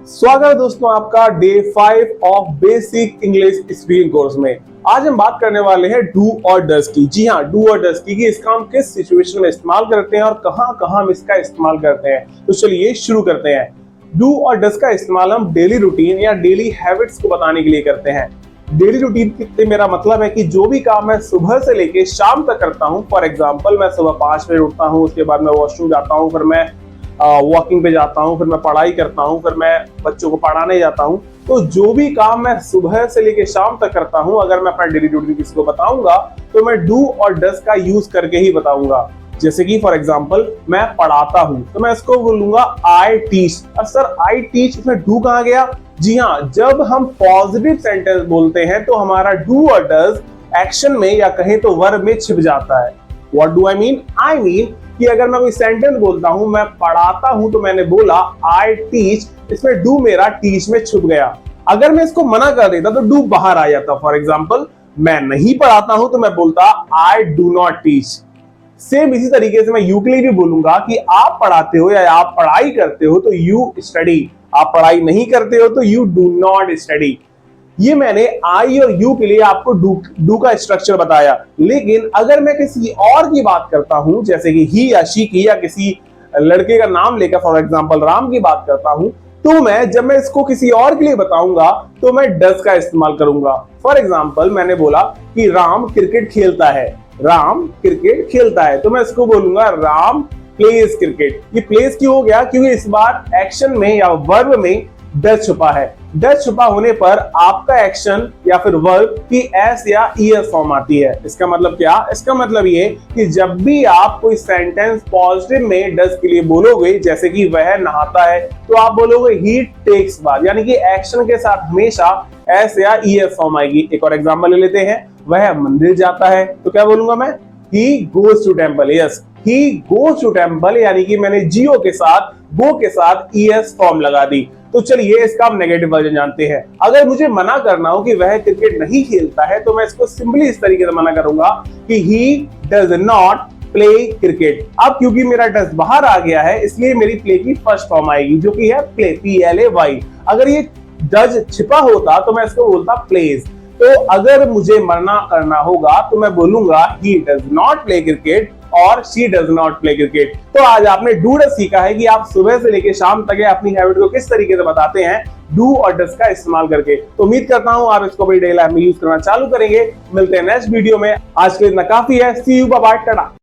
स्वागत है दोस्तों आपका day 5 of basic English speaking course में। आज हम बात करने वाले हैं डू और डज की। जी हाँ, डू और डज की कि इसका हम किस सिचुएशन में इस्तेमाल करते हैं और कहां कहां हम इसका इस्तेमाल करते हैं। तो चलिए शुरू करते हैं। डू और डज का इस्तेमाल हम डेली रूटीन या डेली हैबिट्स को बताने के लिए करते हैं। डेली रूटीन से मेरा मतलब है कि जो भी काम मैं सुबह से लेके शाम तक करता हूँ। फॉर एग्जाम्पल, मैं सुबह 5 बजे उठता हूँ, उसके बाद मैं वॉशरूम जाता हूँ, फिर मैं वॉकिंग पे जाता हूँ, फिर मैं पढ़ाई करता हूँ, फिर मैं बच्चों को पढ़ाने जाता हूँ। तो जो भी काम मैं सुबह से लेके शाम तक करता हूँ, अगर मैं अपना डेली रूटीन किसी को बताऊंगा तो मैं डू और डज का यूज करके ही बताऊंगा। जैसे कि फॉर एग्जाम्पल, मैं पढ़ाता हूँ तो मैं इसको बोलूंगा आई टीच। अब सर आई टीच इसमें डू कहाँ गया? जी हाँ, जब हम पॉजिटिव सेंटेंस बोलते हैं तो हमारा डू और डज एक्शन में या कहें तो वर्ब में छिप जाता है। What do I mean? I mean कि अगर मैं कोई सेंटेंस बोलता हूं, मैं पढ़ाता हूं, तो मैंने बोला आई टीच, इसमें डू मेरा टीच में छुप गया। अगर मैं इसको मना कर देता तो डू बाहर आ जाता। फॉर एग्जाम्पल, मैं नहीं पढ़ाता हूं तो मैं बोलता I do not teach. Same इसी तरीके से मैं यू के लिए भी बोलूंगा कि आप पढ़ाते हो या आप पढ़ाई करते हो तो यू स्टडी, आप पढ़ाई नहीं करते हो तो यू डू नॉट स्टडी। ये मैंने आई और यू के लिए आपको डू का स्ट्रक्चर बताया। लेकिन अगर मैं किसी और की बात करता हूं, जैसे कि ही या शी की, या किसी लड़के का नाम लेकर फॉर एग्जांपल राम की बात करता हूं, तो मैं जब मैं इसको किसी और के लिए बताऊंगा तो मैं डज का इस्तेमाल करूंगा। फॉर एग्जांपल, मैंने बोला कि राम क्रिकेट खेलता है। राम क्रिकेट खेलता है तो मैं इसको बोलूंगा राम प्लेज क्रिकेट। ये प्लेस क्यों हो गया? क्योंकि इस बार एक्शन में या वर्ब में डज छुपा है। डज छुपा होने पर आपका एक्शन या फिर वर्ब की एस या ईएस फॉर्म आती है। इसका मतलब क्या? इसका मतलब ये कि जब भी आप कोई सेंटेंस पॉजिटिव में डज के लिए बोलोगे, जैसे कि वह नहाता है, तो आप बोलोगे ही टेक्स बाथ, यानी कि एक्शन के साथ हमेशा एस या ईएस फॉर्म आएगी। एक और एग्जांपल ले लेते हैं। वह मंदिर जाता है तो क्या बोलूंगा मैं? He goes to temple. Yes, he goes to temple, यानी कि मैंने जीओ के साथ गो के साथ ईएस फॉर्म लगा दी। तो चलिए इसका हम नेगेटिव वर्जन जानते हैं। अगर मुझे मना करना हो कि वह क्रिकेट नहीं खेलता है तो मैं इसको सिंपली इस तरीके से मना करूंगा कि ही डज नॉट प्ले क्रिकेट। अब क्योंकि मेरा डज बाहर आ गया है, इसलिए मेरी प्ले की फर्स्ट फॉर्म आएगी, जो कि है प्ले, PLAY। अगर ये डज छिपा होता तो मैं इसको बोलता प्लेज। तो अगर मुझे मना करना होगा तो मैं बोलूंगा he does not play cricket और she does not play cricket. तो आज आपने डू डज सीखा है कि आप सुबह से लेकर शाम तक अपनी हैबिट को किस तरीके से बताते हैं डू और डज का इस्तेमाल करके। तो उम्मीद करता हूं आप इसको अपनी डेली लाइफ में यूज करना चालू करेंगे। मिलते हैं नेक्स्ट वीडियो में। आज के लिए इतना काफी है। सी यू, बाय बाय, टाटा।